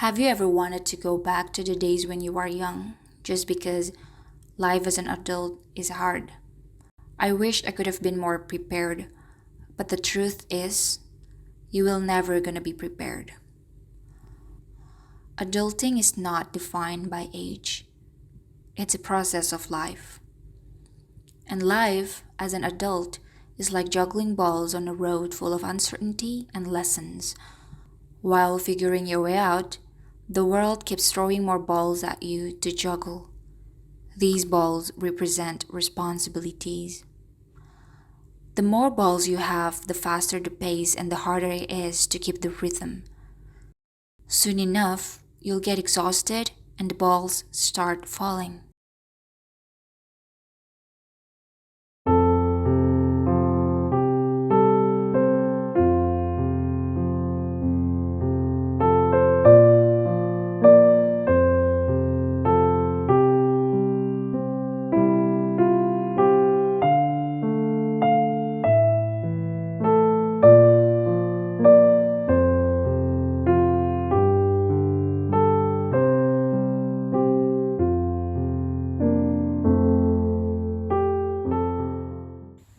Have you ever wanted to go back to the days when you were young, just because life as an adult is hard? I wish I could have been more prepared, but the truth is, you will never gonna be prepared. Adulting is not defined by age. It's a process of life. And life as an adult is like juggling balls on a road full of uncertainty and lessons. While figuring your way out, the world keeps throwing more balls at you to juggle. These balls represent responsibilities. The more balls you have, the faster the pace and the harder it is to keep the rhythm. Soon enough, you'll get exhausted and the balls start falling.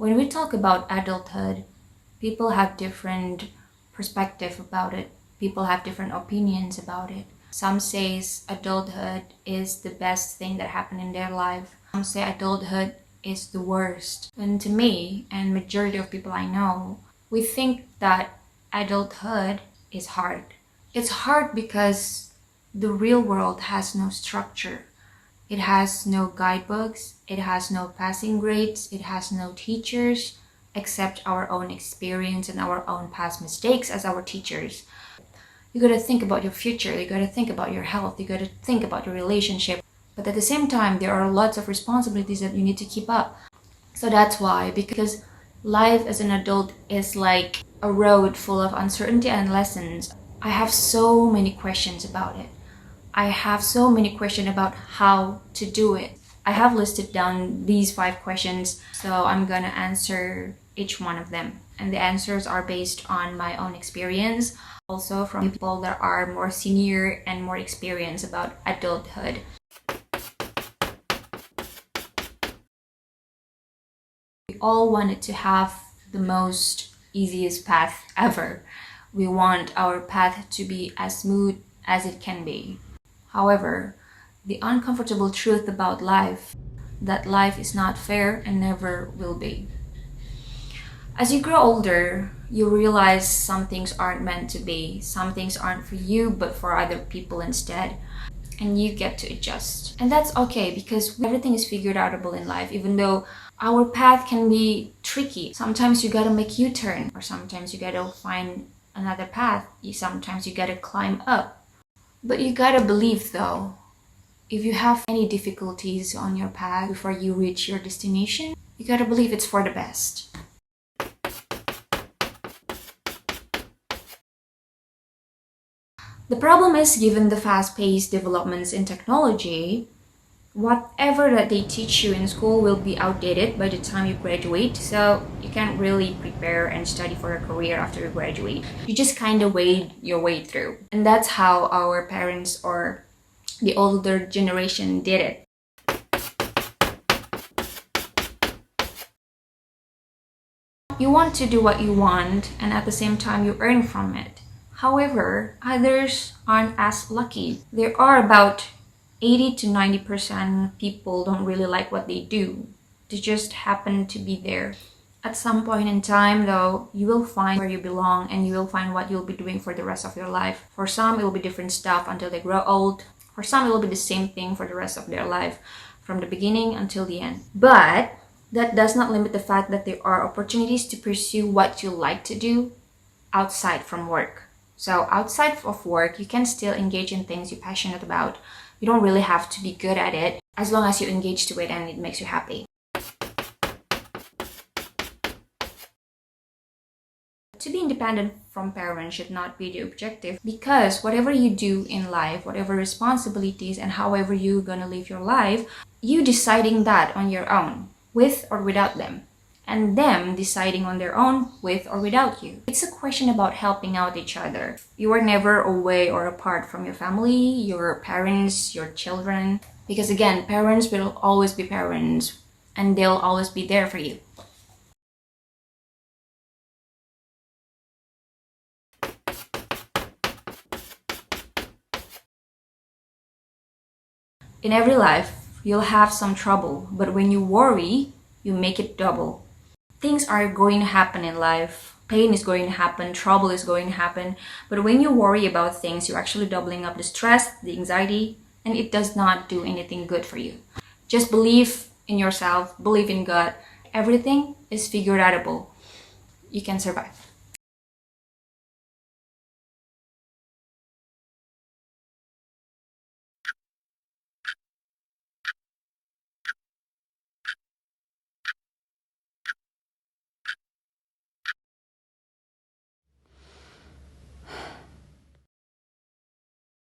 When we talk about adulthood, people have different perspective about it. People have different opinions about it. Some says adulthood is the best thing that happened in their life. Some say adulthood is the worst. And to me, and majority of people I know, we think that adulthood is hard. It's hard because the real world has no structure. It has no guidebooks, it has no passing grades, it has no teachers, except our own experience and our own past mistakes as our teachers. You gotta think about your future, you gotta think about your health, you gotta think about your relationship. But at the same time, there are lots of responsibilities that you need to keep up. So that's why, because life as an adult is like a road full of uncertainty and lessons. I have so many questions about it. I have so many questions about how to do it. I have listed down these 5 questions, so I'm gonna answer each one of them. And the answers are based on my own experience, also from people that are more senior and more experienced about adulthood. We all wanted to have the most easiest path ever. We want our path to be as smooth as it can be. However, the uncomfortable truth about life, that life is not fair and never will be. As you grow older, you realize some things aren't meant to be, some things aren't for you but for other people instead, and you get to adjust. And that's okay because everything is figured outable in life, even though our path can be tricky. Sometimes you gotta make U-turn, or sometimes you gotta find another path, sometimes you gotta climb up. But you gotta believe though, if you have any difficulties on your path before you reach your destination, you gotta believe it's for the best. The problem is, given the fast-paced developments in technology, whatever that they teach you in school will be outdated by the time you graduate, so you can't really prepare and study for a career after you graduate. You just kind of wade your way through. And that's how our parents or the older generation did it. You want to do what you want, and at the same time you earn from it. However, others aren't as lucky. There are about 80 to 90% people don't really like what they do. They just happen to be there. At some point in time though, you will find where you belong and you will find what you'll be doing for the rest of your life. For some, it will be different stuff until they grow old. For some, it will be the same thing for the rest of their life, from the beginning until the end. But that does not limit the fact that there are opportunities to pursue what you like to do outside from work. So outside of work, you can still engage in things you're passionate about. You don't really have to be good at it as long as you engage to it and it makes you happy. To be independent from parents should not be the objective, because whatever you do in life, whatever responsibilities and however you're gonna live your life, you deciding that on your own, with or without them. and them deciding on their own with or without you. It's a question about helping out each other. You are never away or apart from your family, your parents, your children. Because again, parents will always be parents and they'll always be there for you. In every life, you'll have some trouble, but when you worry, you make it double. Things are going to happen in life. Pain is going to happen, trouble is going to happen. But when you worry about things, you're actually doubling up the stress, the anxiety, and it does not do anything good for you. Just believe in yourself, believe in God. Everything is figure outable. You can survive.